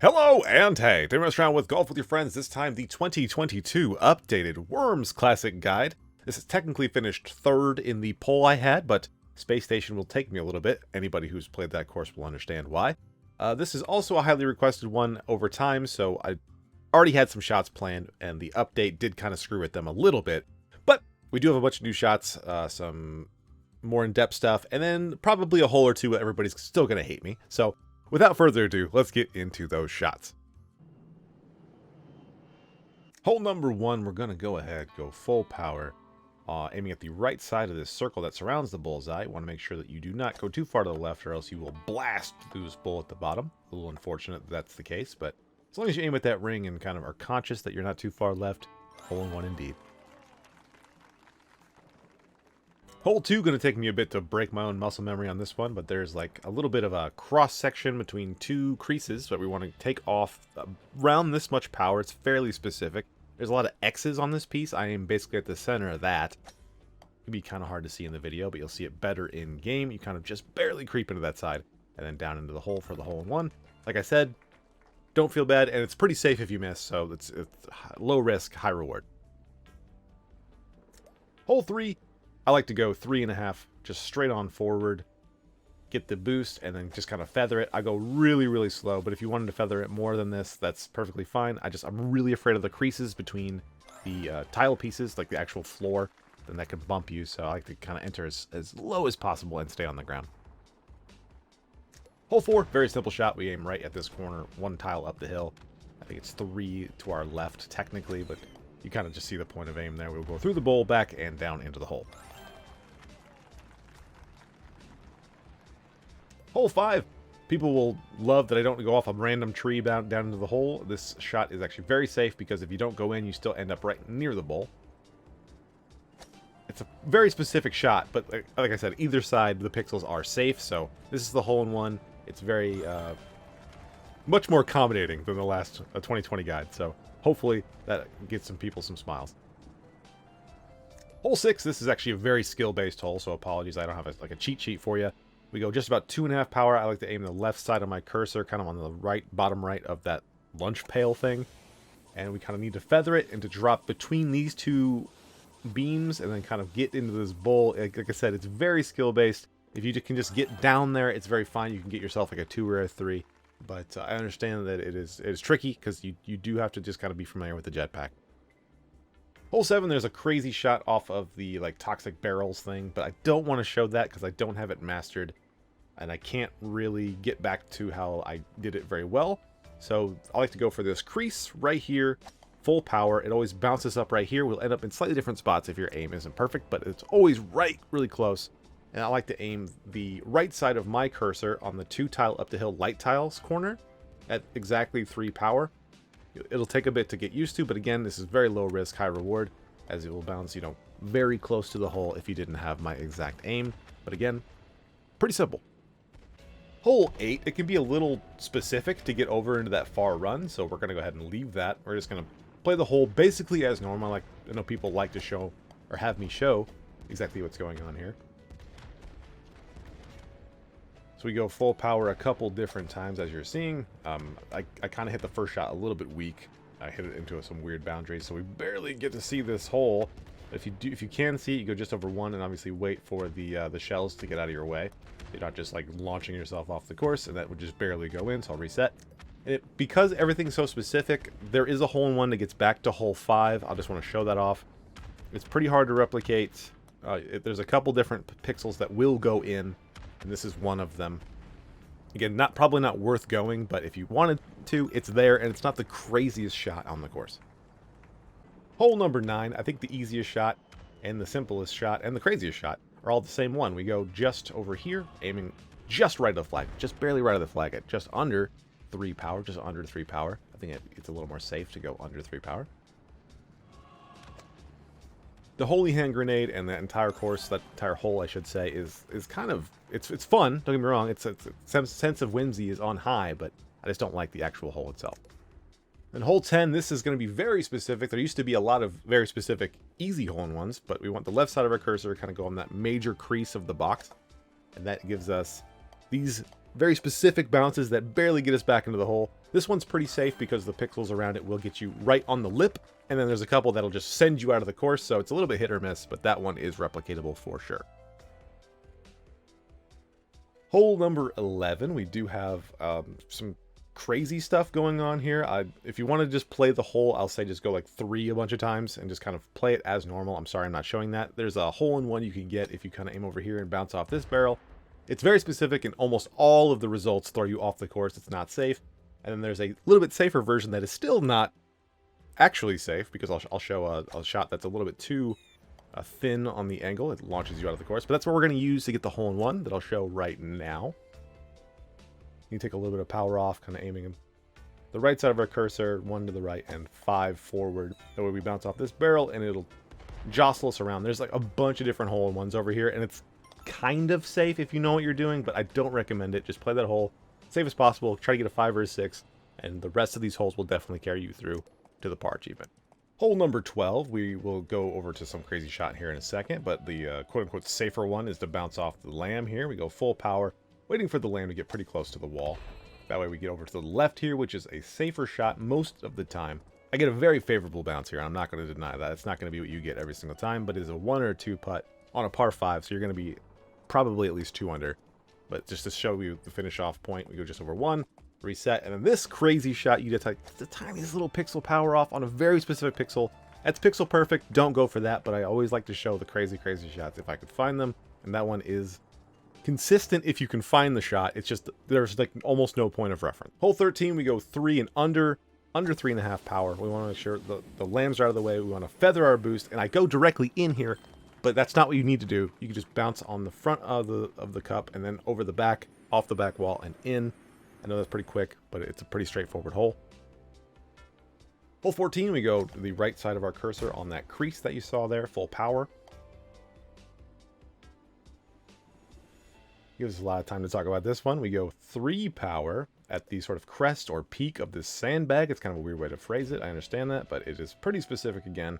Hello and hey, thank you for around with Golf with your friends. This time the 2022 updated Worms Classic Guide. This is technically finished third in the poll I had, but Space Station will take me a little bit. Anybody who's played that course will understand why. This is also a highly requested one over time, so I already had some shots planned, and the update did kind of screw with them a little bit. But we do have a bunch of new shots, some more in-depth stuff, and then probably a hole or two where everybody's still going to hate me. So without further ado, let's get into those shots. Hole number one, we're going to go ahead, go full power, aiming at the right side of this circle that surrounds the bullseye. You want to make sure that you do not go too far to the left or else you will blast through this bull at the bottom. A little unfortunate that that's the case, but as long as you aim at that ring and kind of are conscious that you're not too far left, hole in one indeed. Hole 2, going to take me a bit to break my own muscle memory on this one, but there's like a little bit of a cross section between two creases that we want to take off around this much power. It's fairly specific. There's a lot of X's on this piece. I am basically at the center of that. It'd be kind of hard to see in the video, but you'll see it better in game. You kind of just barely creep into that side and then down into the hole for the hole in one. Like I said, don't feel bad, and it's pretty safe if you miss, so it's low risk, high reward. Hole 3. I like to go 3.5, just straight on forward, get the boost, and then just kind of feather it. I go really, really slow, but if you wanted to feather it more than this, that's perfectly fine. I'm really afraid of the creases between the tile pieces, like the actual floor, then that can bump you, so I like to kind of enter as low as possible and stay on the ground. Hole 4, very simple shot. We aim right at this corner, one tile up the hill. I think it's 3 to our left, technically, but you kind of just see the point of aim there. We'll go through the bowl, back, and down into the hole. Hole 5. People will love that I don't go off a random tree down into the hole. This shot is actually very safe because if you don't go in, you still end up right near the bowl. It's a very specific shot, but like I said, either side, the pixels are safe, so this is the hole in one. It's very, much more accommodating than the last 2020 guide, so hopefully that gets some people some smiles. Hole 6, this is actually a very skill-based hole, so apologies, I don't have a cheat sheet for you. We go just about 2.5 power. I like to aim the left side of my cursor, kind of on the right, bottom right of that lunch pail thing. And we kind of need to feather it and to drop between these two beams and then kind of get into this bowl. Like I said, it's very skill-based. If you can just get down there, it's very fine. You can get yourself like a 2 or a 3. But I understand that it is tricky because you do have to just kind of be familiar with the jetpack. Hole 7, there's a crazy shot off of the like toxic barrels thing, but I don't want to show that because I don't have it mastered. And I can't really get back to how I did it very well. So I like to go for this crease right here, full power. It always bounces up right here. We'll end up in slightly different spots if your aim isn't perfect, but it's always right, really close. And I like to aim the right side of my cursor on the 2 tile up the hill light tiles corner at exactly 3 power. It'll take a bit to get used to, but again, this is very low risk, high reward, as it will bounce, very close to the hole if you didn't have my exact aim. But again, pretty simple. Hole 8, it can be a little specific to get over into that far run, so we're going to go ahead and leave that. We're just going to play the hole basically as normal. I know people like to show, or have me show, exactly what's going on here. So we go full power a couple different times, as you're seeing. I kind of hit the first shot a little bit weak. I hit it into some weird boundaries, so we barely get to see this hole. If you can see it, you go just over 1 and obviously wait for the shells to get out of your way. You're not just like launching yourself off the course, and that would just barely go in, so I'll reset. Because everything's so specific, there is a hole in one that gets back to hole 5. I'll just want to show that off. It's pretty hard to replicate. There's a couple different pixels that will go in, and this is one of them. Again, probably not worth going, but if you wanted to, it's there, and it's not the craziest shot on the course. Hole number 9, I think the easiest shot, and the simplest shot, and the craziest shot are all the same one. We go just over here, aiming just right of the flag, just barely right of the flag, at just under 3 power, just under 3 power. I think it's a little more safe to go under 3 power. The holy hand grenade and that entire course, that entire hole, I should say, is kind of, it's fun, don't get me wrong, it's sense of whimsy is on high, but I just don't like the actual hole itself. And hole 10, this is going to be very specific. There used to be a lot of very specific easy hole-in-ones, but we want the left side of our cursor to kind of go on that major crease of the box. And that gives us these very specific bounces that barely get us back into the hole. This one's pretty safe because the pixels around it will get you right on the lip, and then there's a couple that'll just send you out of the course, so it's a little bit hit or miss, but that one is replicatable for sure. Hole number 11, we do have some crazy stuff going on here. If you want to just play the hole, I'll say just go like 3 a bunch of times and just kind of play it as normal. I'm sorry I'm not showing that. There's a hole-in-one you can get if you kind of aim over here and bounce off this barrel. It's very specific, and almost all of the results throw you off the course. It's not safe. And then there's a little bit safer version that is still not actually safe, because I'll show a shot that's a little bit too thin on the angle. It launches you out of the course, but that's what we're going to use to get the hole-in-one that I'll show right now. You take a little bit of power off, kind of aiming the right side of our cursor, 1 to the right and 5 forward. That way we bounce off this barrel and it'll jostle us around. There's like a bunch of different hole-in-ones over here, and it's kind of safe if you know what you're doing, but I don't recommend it. Just play that hole safe as possible, try to get a 5 or a 6, and the rest of these holes will definitely carry you through to the par achievement. Hole number 12, we will go over to some crazy shot here in a second, but the quote-unquote safer one is to bounce off the lamb here. We go full power, waiting for the lamb to get pretty close to the wall. That way we get over to the left here, which is a safer shot most of the time. I get a very favorable bounce here. I'm not going to deny that. It's not going to be what you get every single time, but it is a 1 or 2 putt on a par 5, so you're going to be probably at least 2 under. But just to show you the finish off point, we go just over 1, reset, and then this crazy shot, you get the tiniest little pixel power off on a very specific pixel. That's pixel perfect. Don't go for that, but I always like to show the crazy shots if I could find them, and that one is consistent if you can find the shot. It's just there's like almost no point of reference. Hole 13, we go 3 and under 3.5 power. We want to make sure the lambs are out of the way. We want to feather our boost, and I go directly in here, but that's not what you need to do. You can just bounce on the front of the cup and then over the back, off the back wall and in. I know that's pretty quick, but it's a pretty straightforward hole. Hole 14, we go to the right side of our cursor on that crease that you saw there, full power. Gives us a lot of time to talk about this one. We go 3 power at the sort of crest or peak of this sandbag. It's kind of a weird way to phrase it. I understand that, but it is pretty specific again.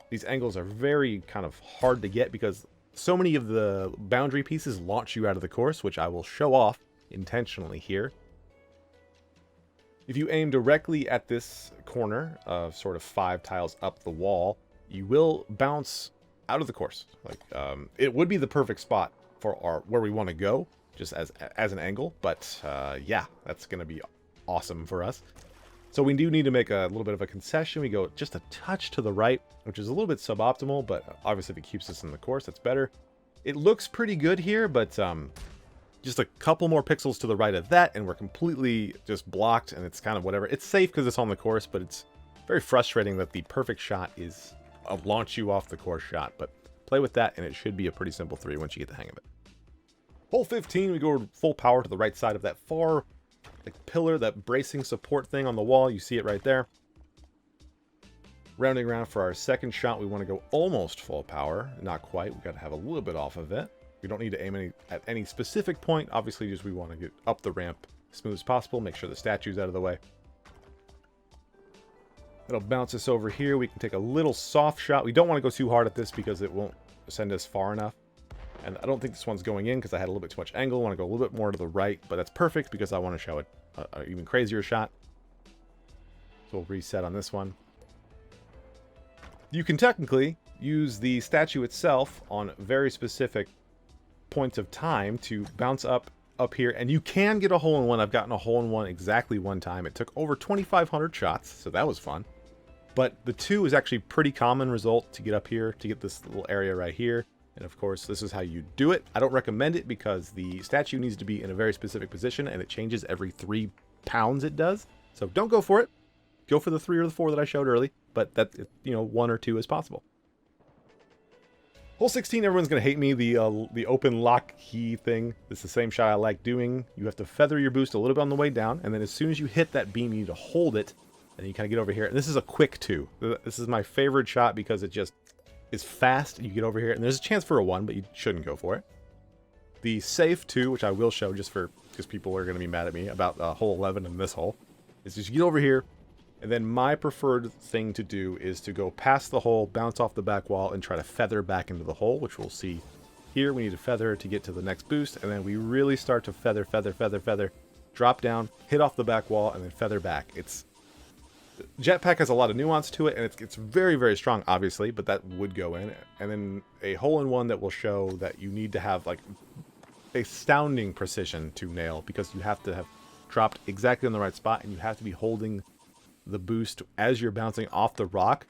These angles are very kind of hard to get because so many of the boundary pieces launch you out of the course, which I will show off intentionally here. If you aim directly at this corner of sort of 5 tiles up the wall, you will bounce out of the course. Like it would be the perfect spot for where we want to go, just as an angle. But yeah, that's going to be awesome for us. So we do need to make a little bit of a concession. We go just a touch to the right, which is a little bit suboptimal, but obviously if it keeps us in the course, that's better. It looks pretty good here, but just a couple more pixels to the right of that, and we're completely just blocked, and it's kind of whatever. It's safe because it's on the course, but it's very frustrating that the perfect shot is a launch you off the course shot. But play with that, and it should be a pretty simple 3 once you get the hang of it. Hole 15, we go full power to the right side of that far pillar, that bracing support thing on the wall. You see it right there. Rounding around for our second shot, we want to go almost full power. Not quite. We've got to have a little bit off of it. We don't need to aim at any specific point. Obviously, just we want to get up the ramp as smooth as possible. Make sure the statue's out of the way. It'll bounce us over here. We can take a little soft shot. We don't want to go too hard at this because it won't send us far enough. And I don't think this one's going in because I had a little bit too much angle. I want to go a little bit more to the right, but that's perfect because I want to show it an even crazier shot. So we'll reset on this one. You can technically use the statue itself on very specific points of time to bounce up here, and you can get a hole-in-one. I've gotten a hole-in-one exactly one time. It took over 2,500 shots, so that was fun. But the 2 is actually pretty common result to get up here, to get this little area right here. And of course, this is how you do it. I don't recommend it because the statue needs to be in a very specific position, and it changes every 3 pounds it does. So don't go for it. Go for the 3 or the 4 that I showed early, but that, 1 or 2 is possible. Hole 16, everyone's going to hate me, the open lock key thing. This is the same shot I like doing. You have to feather your boost a little bit on the way down, and then as soon as you hit that beam, you need to hold it, and you kind of get over here. And this is a quick 2. This is my favorite shot because it just is fast. You get over here, and there's a chance for a 1, but you shouldn't go for it. The safe 2, which I will show just because people are going to be mad at me about hole 11 and this hole, is just you get over here, and then my preferred thing to do is to go past the hole, bounce off the back wall, and try to feather back into the hole, which we'll see here. We need to feather to get to the next boost, and then we really start to feather, drop down, hit off the back wall, and then feather back. Jetpack has a lot of nuance to it, and it's very, very strong, obviously, but that would go in. And then a hole-in-one that will show that you need to have, like, astounding precision to nail, because you have to have dropped exactly in the right spot, and you have to be holding the boost as you're bouncing off the rock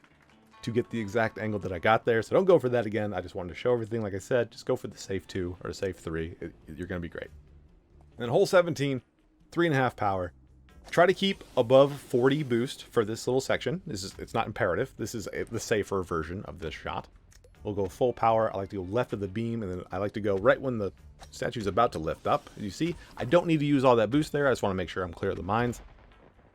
to get the exact angle that I got there. So don't go for that again. I just wanted to show everything. Like I said, just go for the safe 2 or safe 3. You're going to be great. And then hole 17, 3.5 power. Try to keep above 40 boost for this little section. It's not imperative. This is the safer version of this shot. We'll go full power. I like to go left of the beam, and then I like to go right when the statue's about to lift up. As you see, I don't need to use all that boost there. I just want to make sure I'm clear of the mines.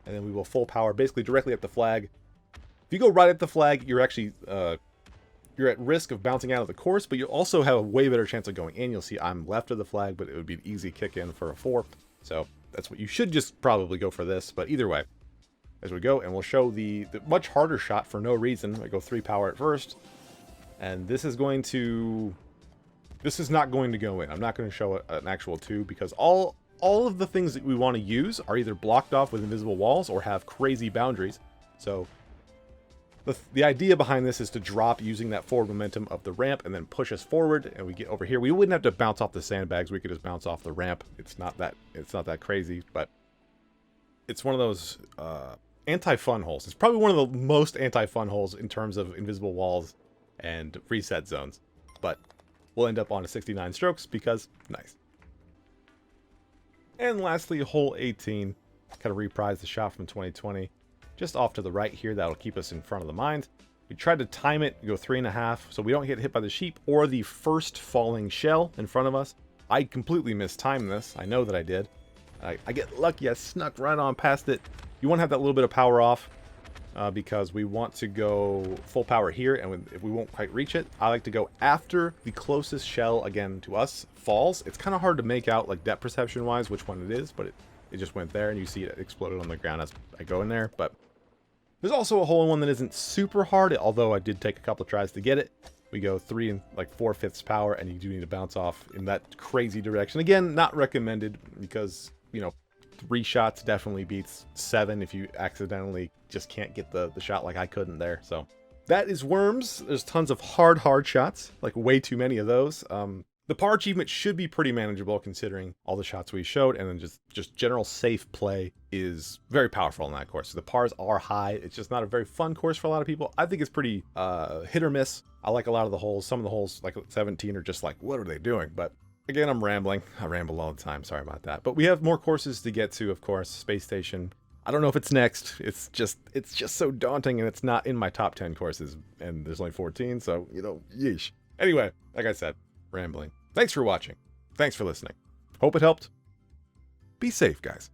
And then we will full power basically directly at the flag. If you go right at the flag, you're actually you're at risk of bouncing out of the course, but you also have a way better chance of going in. You'll see I'm left of the flag, but it would be an easy kick in for a 4. So that's what you should just probably go for this. But either way, as we go, and we'll show the much harder shot for no reason. I go 3 power at first, and this is not going to go in. I'm not going to show an actual 2 because all of the things that we want to use are either blocked off with invisible walls or have crazy boundaries. So the idea behind this is to drop using that forward momentum of the ramp and then push us forward, and we get over here. We wouldn't have to bounce off the sandbags. We could just bounce off the ramp. It's not that crazy, but it's one of those anti-fun holes. It's probably one of the most anti-fun holes in terms of invisible walls and reset zones, but we'll end up on a 69 strokes because nice. And lastly, hole 18, kind of reprise the shot from 2020. Just off to the right here, that'll keep us in front of the mines. We tried to time it, go 3.5, so we don't get hit by the sheep or the first falling shell in front of us. I completely mistimed this. I know that I did. I get lucky. I snuck right on past it. You want to have that little bit of power off because we want to go full power here, and if we won't quite reach it, I like to go after the closest shell, again, to us falls. It's kind of hard to make out, like, depth perception-wise, which one it is, but it just went there, and you see it exploded on the ground as I go in there. But there's also a hole-in-one that isn't super hard, although I did take a couple of tries to get it. We go 3 and like 4/5 power, and you do need to bounce off in that crazy direction. Again, not recommended because, you know, 3 shots definitely beats 7 if you accidentally just can't get the shot like I couldn't there. So that is Worms. There's tons of hard shots, like way too many of those. The par achievement should be pretty manageable considering all the shots we showed, and then just general safe play is very powerful in that course. So the pars are high. It's just not a very fun course for a lot of people. I think it's pretty hit or miss. I like a lot of the holes. Some of the holes, like 17, are just like, what are they doing? But again, I'm rambling. I ramble all the time. Sorry about that. But we have more courses to get to, of course. Space Station. I don't know if it's next. It's just so daunting, and it's not in my top 10 courses, and there's only 14, so, you know, yeesh. Anyway, like I said, rambling. Thanks for watching. Thanks for listening. Hope it helped. Be safe, guys.